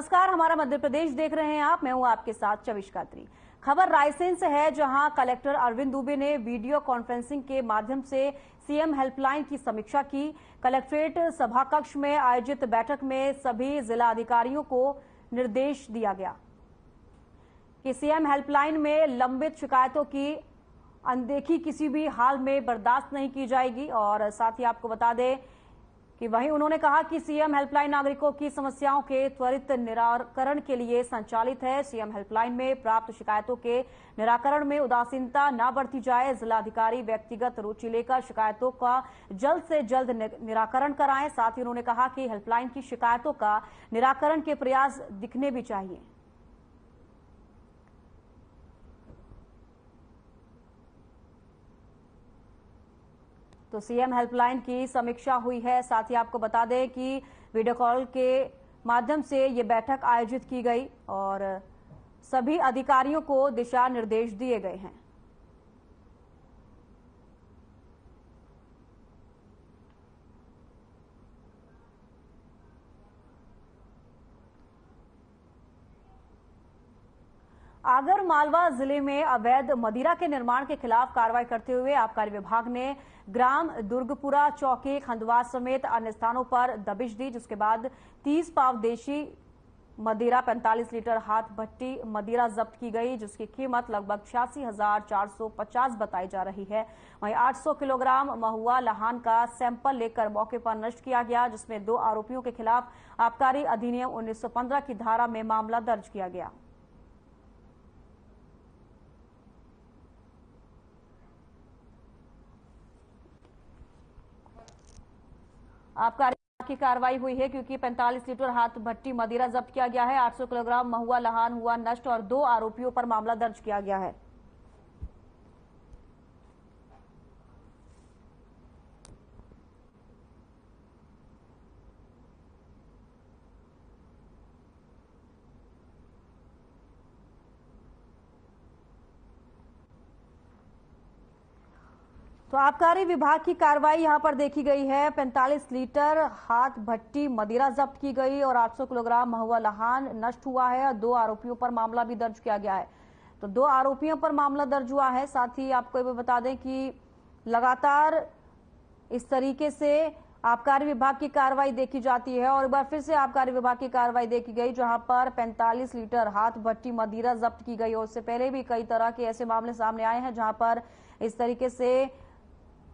नमस्कार, हमारा मध्य प्रदेश देख रहे हैं आप। मैं हूं आपके साथ चविश त्री। खबर रायसेन से है, जहां कलेक्टर अरविंद दुबे ने वीडियो कॉन्फ्रेंसिंग के माध्यम से सीएम हेल्पलाइन की समीक्षा की। कलेक्ट्रेट सभाकक्ष में आयोजित बैठक में सभी जिला अधिकारियों को निर्देश दिया गया कि सीएम हेल्पलाइन में लंबित शिकायतों की अनदेखी किसी भी हाल में बर्दाश्त नहीं की जाएगी। और साथ ही आपको बता दें कि वहीं उन्होंने कहा कि सीएम हेल्पलाइन नागरिकों की समस्याओं के त्वरित निराकरण के लिए संचालित है। सीएम हेल्पलाइन में प्राप्त शिकायतों के निराकरण में उदासीनता न बरती जाए। जिलाधिकारी व्यक्तिगत रुचि लेकर शिकायतों का जल्द से जल्द निराकरण कराएं। साथ ही उन्होंने कहा कि हेल्पलाइन की शिकायतों का निराकरण के प्रयास दिखने भी चाहिए। तो सीएम हेल्पलाइन की समीक्षा हुई है। साथ ही आपको बता दें कि वीडियो कॉल के माध्यम से ये बैठक आयोजित की गई और सभी अधिकारियों को दिशा निर्देश दिए गए हैं। आगर मालवा जिले में अवैध मदिरा के निर्माण के खिलाफ कार्रवाई करते हुए आबकारी विभाग ने ग्राम दुर्गपुरा, चौकी, खंडवा समेत अन्य स्थानों पर दबिश दी, जिसके बाद 30 पाव देशी मदिरा, 45 लीटर हाथ भट्टी मदिरा जब्त की गई, जिसकी कीमत लगभग 86,450 बताई जा रही है। वहीं 800 किलोग्राम महुआ लहान का सैंपल लेकर मौके पर नष्ट किया गया, जिसमें 2 आरोपियों के खिलाफ आबकारी अधिनियम 1915 की धारा में मामला दर्ज किया गया। आबकारी की कार्रवाई हुई है क्योंकि 45 लीटर हाथ भट्टी मदिरा जब्त किया गया है। 800 किलोग्राम महुआ लहान हुआ नष्ट और 2 आरोपियों पर मामला दर्ज किया गया है। तो आबकारी विभाग की कार्रवाई यहां पर देखी गई है। 45 लीटर हाथ भट्टी मदिरा जब्त की गई और 800 किलोग्राम महुआ लहान नष्ट हुआ है और 2 आरोपियों पर मामला भी दर्ज किया गया है। तो 2 आरोपियों पर मामला दर्ज हुआ है। साथ ही आपको ये बता दें कि लगातार इस तरीके से आबकारी विभाग की कार्रवाई देखी जाती है और एक बार फिर से आबकारी विभाग की कार्रवाई देखी गई, जहां पर 45 लीटर हाथ भट्टी मदिरा जब्त की गई और उससे पहले भी कई तरह के ऐसे मामले सामने आए हैं जहां पर इस तरीके से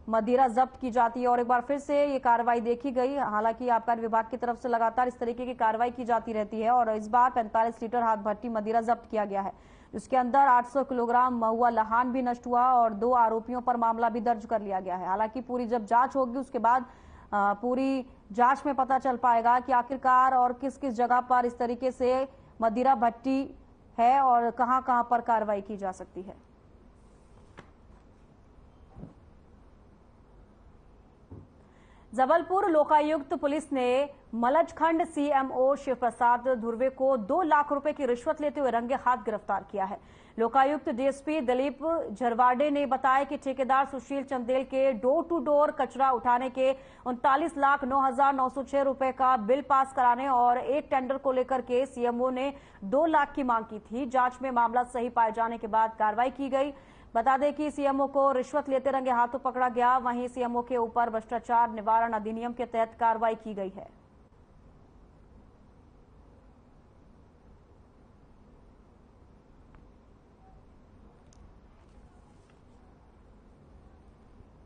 मदिरा जब्त की जाती है और एक बार फिर से ये कार्रवाई देखी गई। हालांकि आबकारी विभाग की तरफ से लगातार इस तरीके की कार्रवाई की जाती रहती है और इस बार 45 लीटर हाथ भट्टी मदिरा जब्त किया गया है। इसके अंदर 800 किलोग्राम महुआ लहान भी नष्ट हुआ और 2 आरोपियों पर मामला भी दर्ज कर लिया गया है। हालांकि पूरी जब जांच होगी उसके बाद पूरी जांच में पता चल पाएगा कि आखिरकार और किस किस जगह पर इस तरीके से मदिरा भट्टी है और कहां कहां पर कार्रवाई की जा सकती है। जबलपुर लोकायुक्त पुलिस ने मलजखंड सीएमओ शिव प्रसाद धुर्वे को 2 लाख रुपए की रिश्वत लेते हुए रंगे हाथ गिरफ्तार किया है। लोकायुक्त डीएसपी दिलीप झरवाडे ने बताया कि ठेकेदार सुशील चंदेल के डोर टू डोर कचरा उठाने के 39,09,906 रुपए का बिल पास कराने और एक टेंडर को लेकर के सीएमओ ने 2 लाख की मांग की थी। जांच में मामला सही पाए जाने के बाद कार्रवाई की गई। बता दें कि सीएमओ को रिश्वत लेते रंगे हाथों पकड़ा गया। वहीं सीएमओ के ऊपर भ्रष्टाचार निवारण अधिनियम के तहत कार्रवाई की गई है।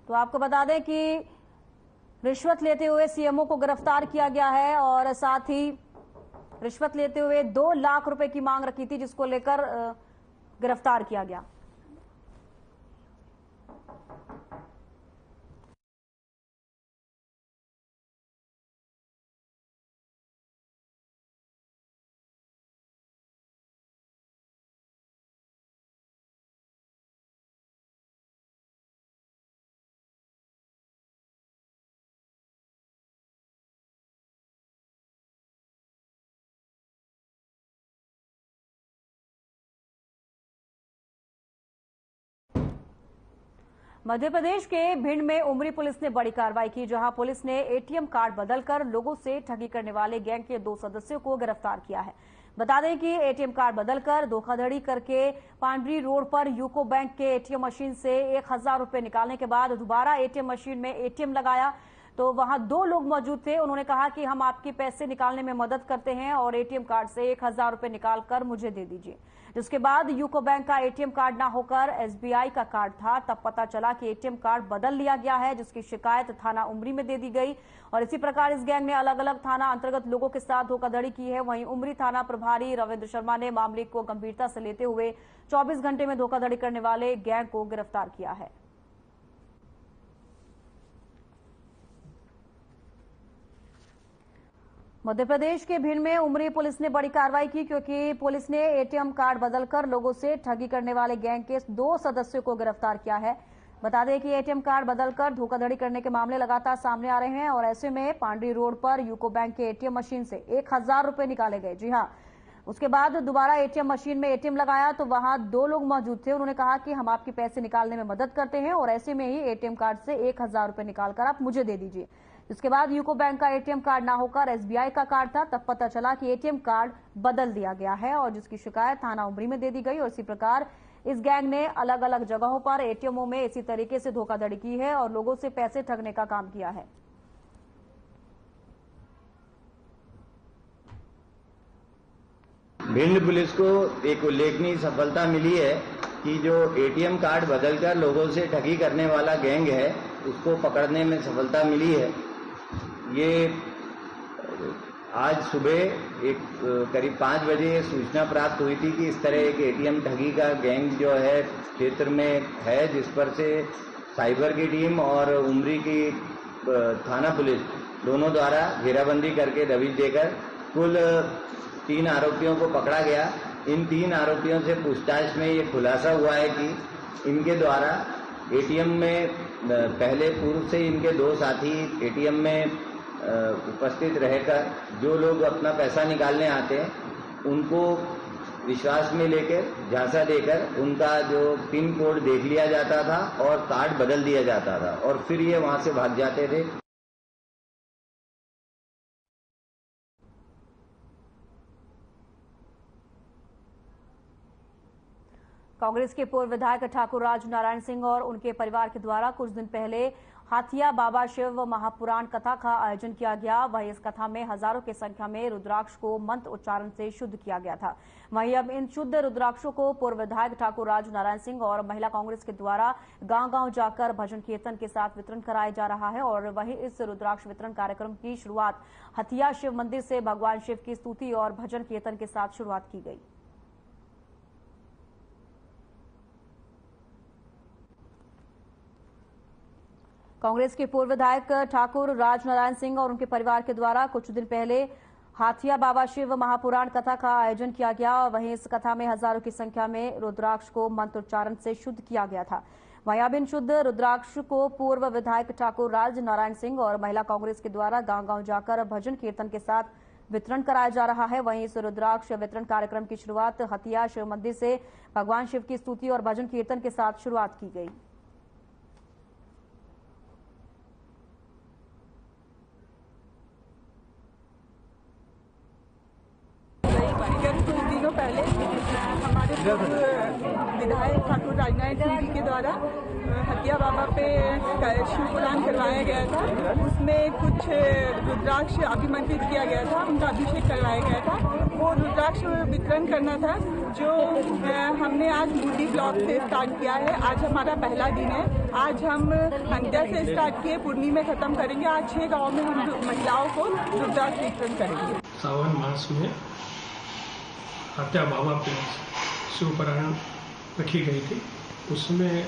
तो आपको बता दें कि रिश्वत लेते हुए सीएमओ को गिरफ्तार किया गया है और साथ ही रिश्वत लेते हुए 2 लाख रुपए की मांग रखी थी, जिसको लेकर गिरफ्तार किया गया। मध्य प्रदेश के भिंड में उमरी पुलिस ने बड़ी कार्रवाई की, जहां पुलिस ने एटीएम कार्ड बदलकर लोगों से ठगी करने वाले गैंग के 2 सदस्यों को गिरफ्तार किया है। बता दें कि एटीएम कार्ड बदलकर धोखाधड़ी करके पांडरी रोड पर यूको बैंक के एटीएम मशीन से 1000 रुपए निकालने के बाद दोबारा एटीएम मशीन में एटीएम लगाया तो वहां 2 लोग मौजूद थे। उन्होंने कहा कि हम आपके पैसे निकालने में मदद करते हैं और एटीएम कार्ड से 1000 रुपए निकालकर मुझे दे दीजिए। जिसके बाद यूको बैंक का एटीएम कार्ड ना होकर एसबीआई का कार्ड था। तब पता चला कि एटीएम कार्ड बदल लिया गया है, जिसकी शिकायत थाना उमरी में दे दी गई और इसी प्रकार इस गैंग ने अलग अलग थाना अंतर्गत लोगों के साथ धोखाधड़ी की है। वहीं उमरी थाना प्रभारी रविंद्र शर्मा ने मामले को गंभीरता से लेते हुए 24 घंटे में धोखाधड़ी करने वाले गैंग को गिरफ्तार किया है। मध्य प्रदेश के भिंड में उमरी पुलिस ने बड़ी कार्रवाई की, क्योंकि पुलिस ने एटीएम कार्ड बदलकर लोगों से ठगी करने वाले गैंग के 2 सदस्यों को गिरफ्तार किया है। बता दें कि एटीएम कार्ड बदलकर धोखाधड़ी करने के मामले लगातार सामने आ रहे हैं और ऐसे में पांडरी रोड पर यूको बैंक के एटीएम मशीन से 1000 रुपए निकाले गए। जी हां, उसके बाद दोबारा एटीएम मशीन में एटीएम लगाया तो वहां 2 लोग मौजूद थे। उन्होंने कहा कि हम आपके पैसे निकालने में मदद करते हैं और ऐसे में ही एटीएम कार्ड से 1000 रुपए निकालकर आप मुझे दे दीजिए। इसके बाद यूको बैंक का एटीएम कार्ड ना होकर एसबीआई का कार्ड था। तब पता चला कि एटीएम कार्ड बदल दिया गया है और जिसकी शिकायत थाना उमरी में दे दी गई और इसी प्रकार इस गैंग ने अलग अलग जगहों पर एटीएमओं में इसी तरीके से धोखाधड़ी की है और लोगों से पैसे ठगने का काम किया है। भिंड पुलिस को एक उल्लेखनीय सफलता मिली है कि जो एटीएम कार्ड बदलकर लोगों से ठगी करने वाला गैंग है उसको पकड़ने में सफलता मिली है। ये आज सुबह करीब 5 बजे सूचना प्राप्त हुई थी कि इस तरह एक एटीएम ठगी का गैंग जो है क्षेत्र में है, जिस पर से साइबर की टीम और उमरी की थाना पुलिस दोनों द्वारा घेराबंदी करके दबिश देकर कुल 3 आरोपियों को पकड़ा गया। इन 3 आरोपियों से पूछताछ में ये खुलासा हुआ है कि इनके द्वारा एटीएम में पहले पूर्व से इनके 2 साथी एटीएम में उपस्थित रहकर जो लोग अपना पैसा निकालने आते हैं उनको विश्वास में लेकर झांसा देकर उनका जो पिन कोड देख लिया जाता था और कार्ड बदल दिया जाता था और फिर ये वहां से भाग जाते थे। कांग्रेस के पूर्व विधायक ठाकुर राज नारायण सिंह और उनके परिवार के द्वारा कुछ दिन पहले हाथिया बाबा शिव महापुराण कथा का आयोजन किया गया। वहीं इस कथा में हजारों की संख्या में रुद्राक्ष को मंत्र उच्चारण से शुद्ध किया गया था। वहीं अब इन शुद्ध रुद्राक्षों को पूर्व विधायक ठाकुर राज नारायण सिंह और महिला कांग्रेस के द्वारा गांव-गांव जाकर भजन कीर्तन के साथ वितरण कराया जा रहा है। और वहीं इस रुद्राक्ष वितरण कार्यक्रम की शुरुआत हथिया शिव मंदिर से भगवान शिव की स्तुति और भजन कीर्तन के साथ शुरुआत की गई। कांग्रेस के पूर्व विधायक ठाकुर राज नारायण सिंह और उनके परिवार के द्वारा कुछ दिन पहले हाथिया बाबा शिव महापुराण कथा का आयोजन किया गया और वहीं इस कथा में हजारों की संख्या में रुद्राक्ष को मंत्रोच्चारण से शुद्ध किया गया था। वहीं अब इन शुद्ध रुद्राक्ष को पूर्व विधायक ठाकुर राज नारायण सिंह और महिला कांग्रेस के द्वारा गांव-गांव जाकर भजन कीर्तन के साथ वितरण कराया जा रहा है। वहीं इस रुद्राक्ष वितरण कार्यक्रम की शुरुआत हथिया शिव मंदिर से भगवान शिव की स्तुति और भजन कीर्तन के साथ शुरुआत की गई। कुछ दिनों पहले हमारे विधायक ठाकुर राजनारायण सिंह जी के द्वारा हथिया बाबा पे शिव पुराण करवाया गया था। उसमें कुछ रुद्राक्ष अभिमंत्रित किया गया था, उनका अभिषेक करवाया गया था। वो रुद्राक्ष वितरण करना था जो हमने आज मूडी ब्लॉक से स्टार्ट किया है। आज हमारा पहला दिन है। आज हम हंडिया से स्टार्ट किए, पूर्णी में खत्म करेंगे। आज 6 गाँव में हम महिलाओं को रुद्राक्ष वितरण करेंगे। सावन मास में हत्या बाबा पे शिव पुराण रखी गई थी, उसमें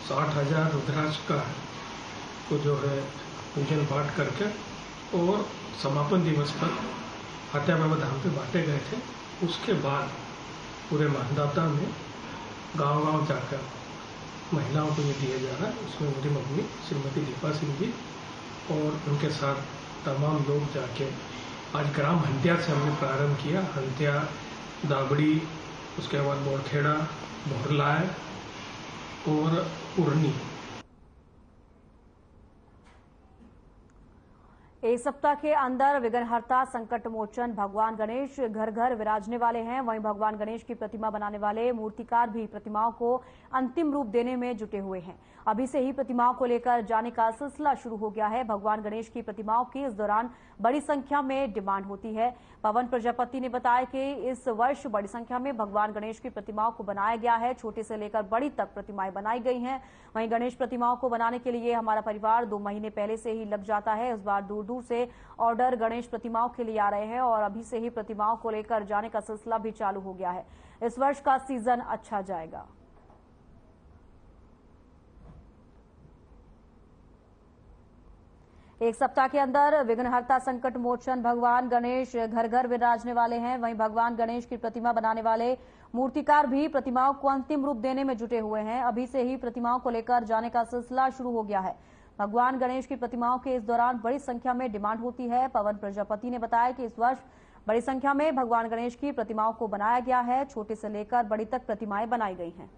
60,000 रुद्राक्ष का को जो है पूजन पाठ करके और समापन दिवस पर हत्या बाबा धाम पे बांटे गए थे। उसके बाद पूरे महदाता में गांव-गांव जाकर महिलाओं को ये दिया जा रहा है। उसमें मेरी मम्मी श्रीमती दीपा सिंह जी और उनके साथ तमाम लोग जाके आज ग्राम हंडिया से हमने प्रारंभ किया। हंडिया, दाबड़ी, उसके बाद बोरखेड़ा, भोरलाय और उर्नी एक सप्ताह के अंदर विघ्नहर्ता संकट मोचन भगवान गणेश घर घर विराजने वाले हैं। वहीं भगवान गणेश की प्रतिमा बनाने वाले मूर्तिकार भी प्रतिमाओं को अंतिम रूप देने में जुटे हुए हैं। अभी से ही प्रतिमाओं को लेकर जाने का सिलसिला शुरू हो गया है। भगवान गणेश की प्रतिमाओं की इस दौरान बड़ी संख्या में डिमांड होती है। पवन प्रजापति ने बताया कि इस वर्ष बड़ी संख्या में भगवान गणेश की प्रतिमाओं को बनाया गया है। छोटे से लेकर बड़ी तक प्रतिमाएं बनाई गई हैं। वहीं गणेश प्रतिमाओं को बनाने के लिए हमारा परिवार 2 महीने पहले से ही लग जाता है। इस बार दूर दूर से ऑर्डर गणेश प्रतिमाओं के लिए आ रहे हैं और अभी से ही प्रतिमाओं को लेकर जाने का सिलसिला भी चालू हो गया है। इस वर्ष का सीजन अच्छा जाएगा। एक सप्ताह के अंदर विघ्नहर्ता संकट मोचन भगवान गणेश घर घर विराजने वाले हैं। वहीं भगवान गणेश की प्रतिमा बनाने वाले मूर्तिकार भी प्रतिमाओं को अंतिम रूप देने में जुटे हुए हैं। अभी से ही प्रतिमाओं को लेकर जाने का सिलसिला शुरू हो गया है। भगवान गणेश की प्रतिमाओं के इस दौरान बड़ी संख्या में डिमांड होती है। पवन प्रजापति ने बताया कि इस वर्ष बड़ी संख्या में भगवान गणेश की प्रतिमाओं को बनाया गया है। छोटे से लेकर बड़ी तक प्रतिमाएं बनाई गई हैं।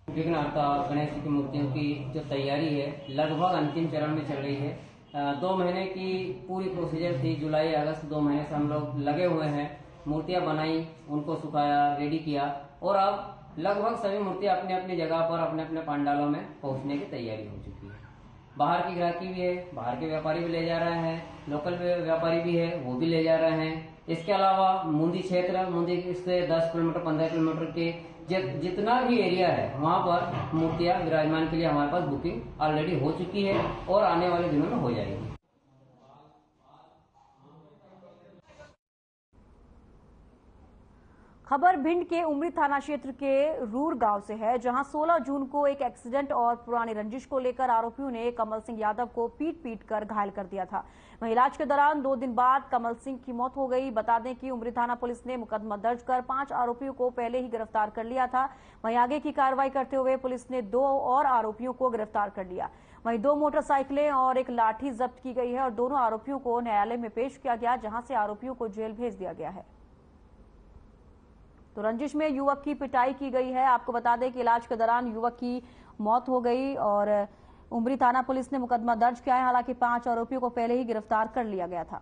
विघ्नहर्ता गणेश जी की मूर्तियों की जो तैयारी है लगभग अंतिम चरण में चल रही है। 2 महीने की पूरी प्रोसीजर थी। जुलाई अगस्त 2 महीने से हम लोग लगे हुए हैं। मूर्तियां बनाई, उनको सुखाया, रेडी किया और अब लगभग सभी मूर्तियां अपने अपनी जगह पर अपने अपने पंडालों में पहुंचने की तैयारी हो चुकी है। बाहर की ग्राहकी भी है, बाहर के व्यापारी भी ले जा रहे हैं, लोकल व्यापारी भी है वो भी ले जा रहे हैं। इसके अलावा मुंदी क्षेत्र, मुंदी से 10 किलोमीटर 15 किलोमीटर के जितना भी एरिया है वहां पर मूर्तियां विराजमान के लिए हमारे पास बुकिंग ऑलरेडी हो चुकी है और आने वाले दिनों में हो जाएगी। खबर भिंड के उमरी थाना क्षेत्र के रूर गांव से है, जहां 16 जून को एक एक्सीडेंट और पुरानी रंजिश को लेकर आरोपियों ने कमल सिंह यादव को पीट कर घायल कर दिया था। वहीं इलाज के दौरान 2 दिन बाद कमल सिंह की मौत हो गई। बता दें कि उमरी थाना पुलिस ने मुकदमा दर्ज कर 5 आरोपियों को पहले ही गिरफ्तार कर लिया था। वहीं आगे की कार्रवाई करते हुए पुलिस ने 2 और आरोपियों को गिरफ्तार कर लिया। वहीं 2 मोटरसाइकिलें और एक लाठी जब्त की गई है और दोनों आरोपियों को न्यायालय में पेश किया गया, जहां से आरोपियों को जेल भेज दिया गया है। तो रंजिश में युवक की पिटाई की गई है। आपको बता दें कि इलाज के दौरान युवक की मौत हो गई और उमरी थाना पुलिस ने मुकदमा दर्ज किया है। हालांकि 5 आरोपियों को पहले ही गिरफ्तार कर लिया गया था।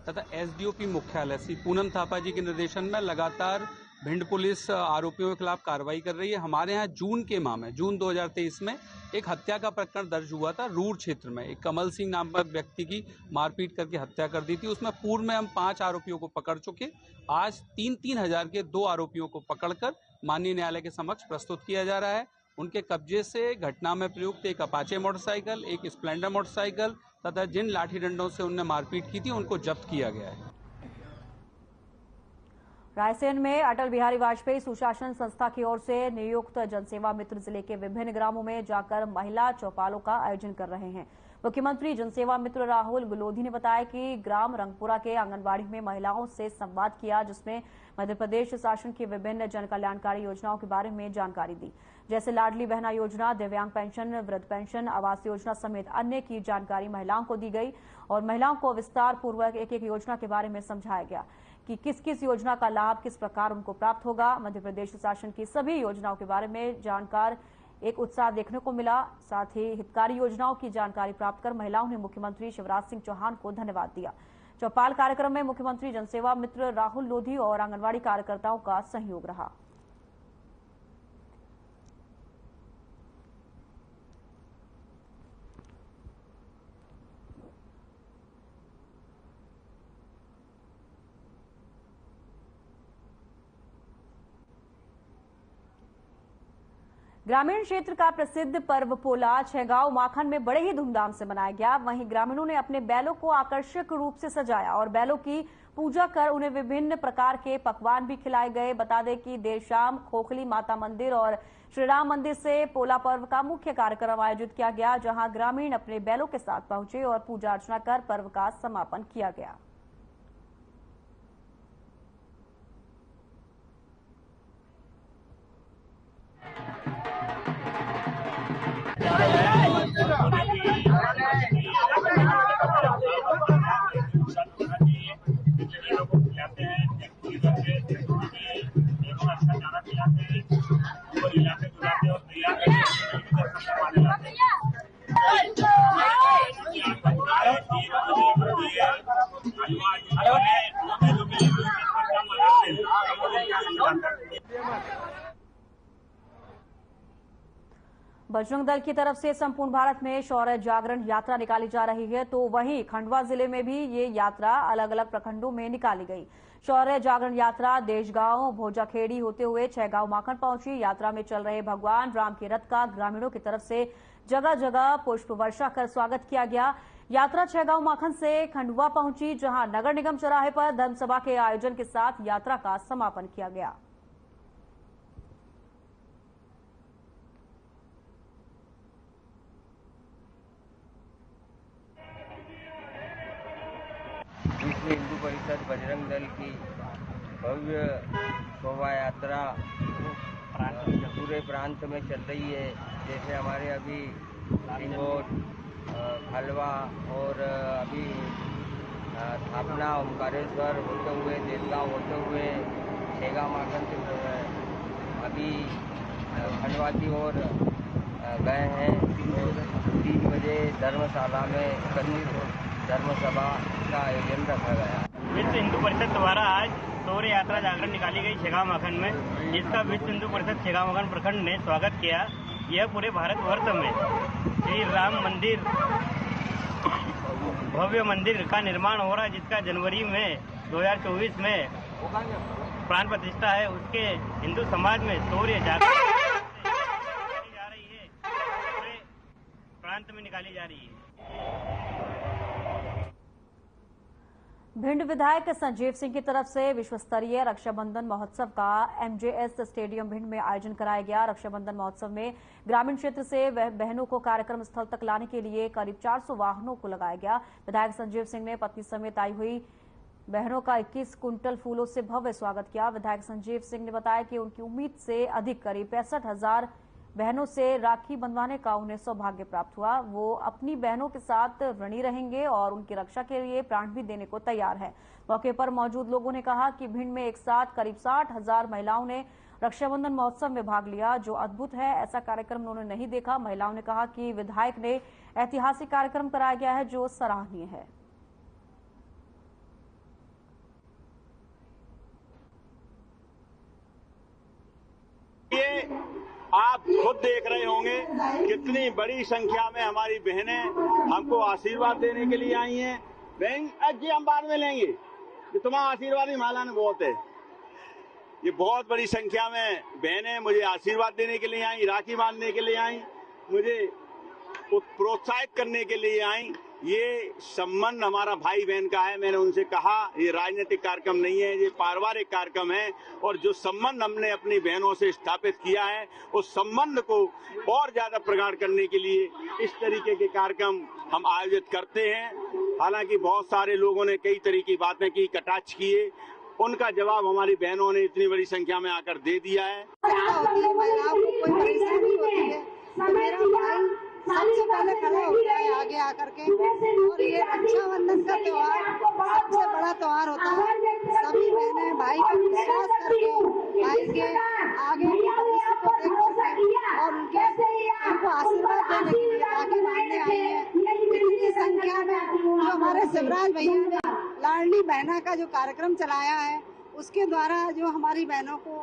तथा एसडीओपी मुख्यालय श्री पूनम थापा जी के निर्देशन में लगातार भिंड पुलिस आरोपियों के खिलाफ कार्रवाई कर रही है। हमारे यहाँ जून के माह में, जून 2023 में एक हत्या का प्रकरण दर्ज हुआ था। रूर क्षेत्र में एक कमल सिंह नामक व्यक्ति की मारपीट करके हत्या कर दी थी। उसमें पूर्व में हम 5 आरोपियों को पकड़ चुके। आज 3-3 हजार के 2 आरोपियों को पकड़कर माननीय न्यायालय के समक्ष प्रस्तुत किया जा रहा है। उनके कब्जे से घटना में प्रयुक्त एक अपाचे मोटरसाइकिल, एक स्प्लेंडर मोटरसाइकिल तथा जिन लाठी डंडों से उनने मारपीट की थी उनको जब्त किया गया है। रायसेन में अटल बिहारी वाजपेयी सुशासन संस्था की ओर से नियुक्त जनसेवा मित्र जिले के विभिन्न ग्रामों में जाकर महिला चौपालों का आयोजन कर रहे हैं। मुख्यमंत्री जनसेवा मित्र राहुल गुलोधी ने बताया कि ग्राम रंगपुरा के आंगनबाड़ी में महिलाओं से संवाद किया, जिसमें मध्य प्रदेश शासन की विभिन्न जन कल्याणकारी योजनाओं के बारे में जानकारी दी, जैसे लाडली बहना योजना, दिव्यांग पेंशन, वृद्ध पेंशन, आवास योजना समेत अन्य की जानकारी महिलाओं को दी गई और महिलाओं को विस्तार पूर्वक एक योजना के बारे में समझाया गया कि किस किस योजना का लाभ किस प्रकार उनको प्राप्त होगा। मध्य प्रदेश शासन की सभी योजनाओं के बारे में जानकार एक उत्साह देखने को मिला। साथ ही हितकारी योजनाओं की जानकारी प्राप्त कर महिलाओं ने मुख्यमंत्री शिवराज सिंह चौहान को धन्यवाद दिया। चौपाल कार्यक्रम में मुख्यमंत्री जनसेवा मित्र राहुल लोधी और आंगनबाड़ी कार्यकर्ताओं का सहयोग रहा। ग्रामीण क्षेत्र का प्रसिद्ध पर्व पोला छैगांव माखन में बड़े ही धूमधाम से मनाया गया। वहीं ग्रामीणों ने अपने बैलों को आकर्षक रूप से सजाया और बैलों की पूजा कर उन्हें विभिन्न प्रकार के पकवान भी खिलाए गए। बता दें कि देर शाम खोखली माता मंदिर और श्री राम मंदिर से पोला पर्व का मुख्य कार्यक्रम आयोजित किया गया, जहां ग्रामीण अपने बैलों के साथ पहुंचे और पूजा अर्चना कर पर्व का समापन किया गया। खिलाते हैं बजरंग दल की तरफ से संपूर्ण भारत में शौर्य जागरण यात्रा निकाली जा रही है, तो वहीं खंडवा जिले में भी ये यात्रा अलग अलग प्रखंडों में निकाली गई। शौर्य जागरण यात्रा देशगांव भोजाखेड़ी होते हुए 6 गांव माखन पहुंची। यात्रा में चल रहे भगवान राम के रथ का ग्रामीणों की तरफ से जगह जगह पुष्प वर्षा कर स्वागत किया गया। यात्रा 6 गांव माखन से खंडवा पहुंची, जहां नगर निगम चौराहे पर धर्मसभा के आयोजन के साथ यात्रा का समापन किया गया। विश्व हिंदू परिषद बजरंग दल की भव्य शोभा यात्रा पूरे प्रांत में चल रही है। जैसे हमारे अभी सिंगोट, खलवा और अभी थापना, ओमकारेश्वर होते हुए देशगांव होते हुए छेगा माखन से अभी खंडवा की ओर गए हैं। और 3 बजे धर्मशाला में एकत्रित धर्मसभा का आयोजन रखा गया। विश्व हिंदू परिषद द्वारा आज शौर्य यात्रा जागरण निकाली गई छेगा माखन में, जिसका विश्व हिंदू परिषद छेगा माखन प्रखंड ने स्वागत किया। यह पूरे भारतवर्ष में श्री राम मंदिर, भव्य मंदिर का निर्माण हो रहा है, जिसका जनवरी में 2024 में प्राण प्रतिष्ठा है। उसके हिंदू समाज में शौर्य जागरण जा रही है, पूरे प्रांत में निकाली जा रही है। भिंड विधायक संजीव सिंह की तरफ से विश्व स्तरीय रक्षाबंधन महोत्सव का एमजेएस स्टेडियम भिंड में आयोजन कराया गया। रक्षाबंधन महोत्सव में ग्रामीण क्षेत्र से बहनों को कार्यक्रम स्थल तक लाने के लिए करीब 400 वाहनों को लगाया गया। विधायक संजीव सिंह ने पत्नी समेत आई हुई बहनों का 21 कुंटल फूलों से भव्य स्वागत किया। विधायक संजीव सिंह ने बताया कि उनकी उम्मीद से अधिक करीब 65,000 बहनों से राखी बंधवाने का उन्हें सौभाग्य प्राप्त हुआ। वो अपनी बहनों के साथ ऋणी रहेंगे और उनकी रक्षा के लिए प्राण भी देने को तैयार है। मौके पर मौजूद लोगों ने कहा कि भिंड में एक साथ करीब 60,000 महिलाओं ने रक्षाबंधन महोत्सव में भाग लिया, जो अद्भुत है। ऐसा कार्यक्रम उन्होंने नहीं देखा। महिलाओं ने कहा कि विधायक ने ऐतिहासिक कार्यक्रम कराया गया है, जो सराहनीय है। आप खुद देख रहे होंगे कितनी बड़ी संख्या में हमारी बहनें हमको आशीर्वाद देने के लिए आई हैं। बहन जी हम बाद में लेंगे, कि तुम्हारा आशीर्वाद ही मालाना बहुत है। ये बहुत बड़ी संख्या में बहनें मुझे आशीर्वाद देने के लिए आई, राखी बांधने के लिए आई, मुझे प्रोत्साहित करने के लिए आई। ये संबंध हमारा भाई बहन का है। मैंने उनसे कहा ये राजनीतिक कार्यक्रम नहीं है, ये पारिवारिक कार्यक्रम है। और जो संबंध हमने अपनी बहनों से स्थापित किया है, उस संबंध को और ज्यादा प्रगाढ़ करने के लिए इस तरीके के कार्यक्रम हम आयोजित करते हैं। हालांकि बहुत सारे लोगों ने कई तरह की बातें की, कटाक्ष किए, उनका जवाब हमारी बहनों ने इतनी बड़ी संख्या में आकर दे दिया है। सबसे पहले खड़ा होता है आगे आकर के, और ये रक्षाबंधन का त्योहार सबसे बड़ा त्योहार होता है। सभी बहनें भाई का विश्वास करके भाई के आगे के भविष्य को देखकर और उनको आशीर्वाद देने के लिए आगे मानने आई है। इतनी संख्या में जो हमारे शिवराज भैया ने लाडली बहना का जो कार्यक्रम चलाया है, उसके द्वारा जो हमारी बहनों को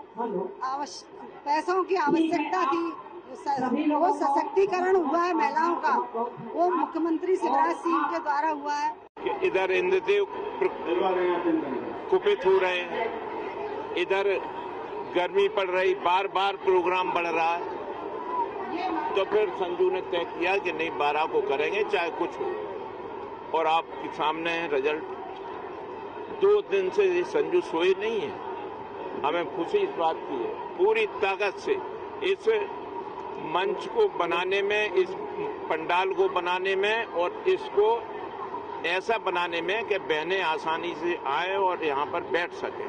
पैसों की आवश्यकता थी, वो सशक्तिकरण हुआ है महिलाओं का, वो मुख्यमंत्री शिवराज सिंह के द्वारा हुआ है। इधर इंद्रदेव कुपित हो रहे हैं, इधर गर्मी पड़ रही, बार बार प्रोग्राम बढ़ रहा है, तो फिर संजू ने तय किया कि नहीं 12 को करेंगे चाहे कुछ हो। और आपके सामने है रिजल्ट। 2 दिन से ये संजू सोए नहीं है। हमें खुशी इस बात की है, पूरी ताकत से इस मंच को बनाने में, इस पंडाल को बनाने में और इसको ऐसा बनाने में कि बहनें आसानी से आए और यहाँ पर बैठ सकें।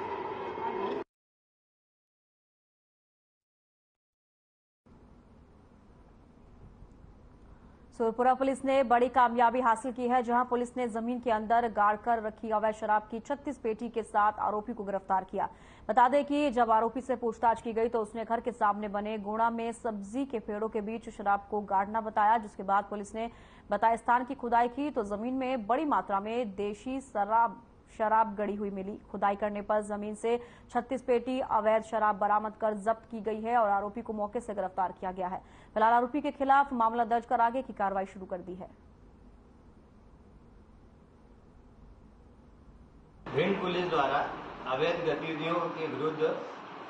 सूरपुरा पुलिस ने बड़ी कामयाबी हासिल की है, जहां पुलिस ने जमीन के अंदर गाड़ कर रखी अवैध शराब की 36 पेटी के साथ आरोपी को गिरफ्तार किया। बता दें कि जब आरोपी से पूछताछ की गई तो उसने घर के सामने बने गोणा में सब्जी के पेड़ों के बीच शराब को गाड़ना बताया। जिसके बाद पुलिस ने बताए स्थान की खुदाई की तो जमीन में बड़ी मात्रा में देशी शराब शराब गड़ी हुई मिली। खुदाई करने पर जमीन से 36 पेटी अवैध शराब बरामद कर जब्त की गई है और आरोपी को मौके से गिरफ्तार किया गया है। फिलहाल आरोपी के खिलाफ मामला दर्ज कर आगे की कार्रवाई शुरू कर दी है। भिंड पुलिस द्वारा अवैध गतिविधियों के विरुद्ध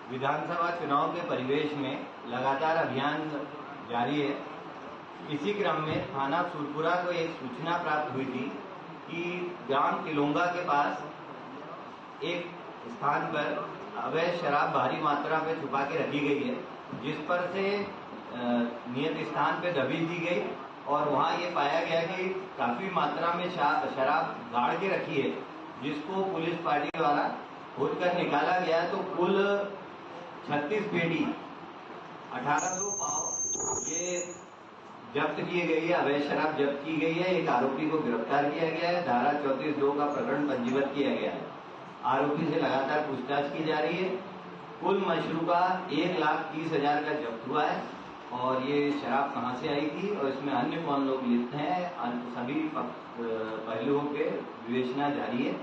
विधानसभा चुनाव के परिवेश में लगातार अभियान जारी है। इसी क्रम में थाना सूरपुरा को एक सूचना प्राप्त हुई थी कि ग्राम किलोंगा के पास एक स्थान पर अवैध शराब भारी मात्रा में छुपा के रखी गई है, जिस पर से नियत स्थान पर दबिश दी गई और वहां ये पाया गया कि काफी मात्रा में शराब गाड़ के रखी है, जिसको पुलिस पार्टी द्वारा खोद कर निकाला गया। तो कुल 36 पेटी 1800 पाव ये जब्त किए गई है, अवैध शराब जब्त की गई है। एक आरोपी को गिरफ्तार किया गया है। धारा 34(2) का प्रकरण पंजीबद्ध किया गया है। आरोपी से लगातार पूछताछ की जा रही है। कुल मशरूबा 1,30,000 का जब्त हुआ है और ये शराब कहां से आई थी और इसमें अन्य कौन लोग लिप्त हैं, सभी पहलुओं पे विवेचना जारी है।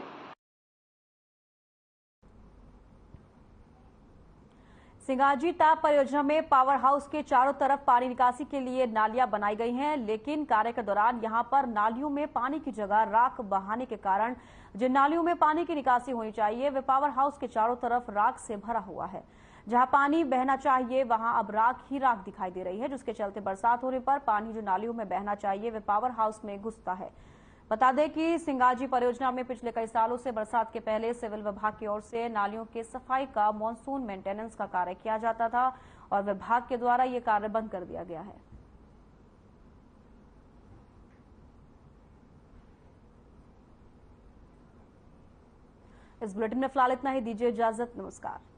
सिंगाजी ताप परियोजना में पावर हाउस के चारों तरफ पानी निकासी के लिए नालियां बनाई गई हैं, लेकिन कार्य के दौरान यहां पर नालियों में पानी की जगह राख बहाने के कारण जिन नालियों में पानी की निकासी होनी चाहिए वे पावर हाउस के चारों तरफ राख से भरा हुआ है। जहां पानी बहना चाहिए वहां अब राख ही राख दिखाई दे रही है, जिसके चलते बरसात होने पर पानी जो नालियों में बहना चाहिए वे पावर हाउस में घुसता है। बता दें कि सिंगाजी परियोजना में पिछले कई सालों से बरसात के पहले सिविल विभाग की ओर से नालियों के सफाई का मॉनसून मेंटेनेंस का कार्य किया जाता था और विभाग के द्वारा ये कार्य बंद कर दिया गया है। इस बुलेटिन में फिलहाल इतना ही। दीजिए इजाजत। नमस्कार।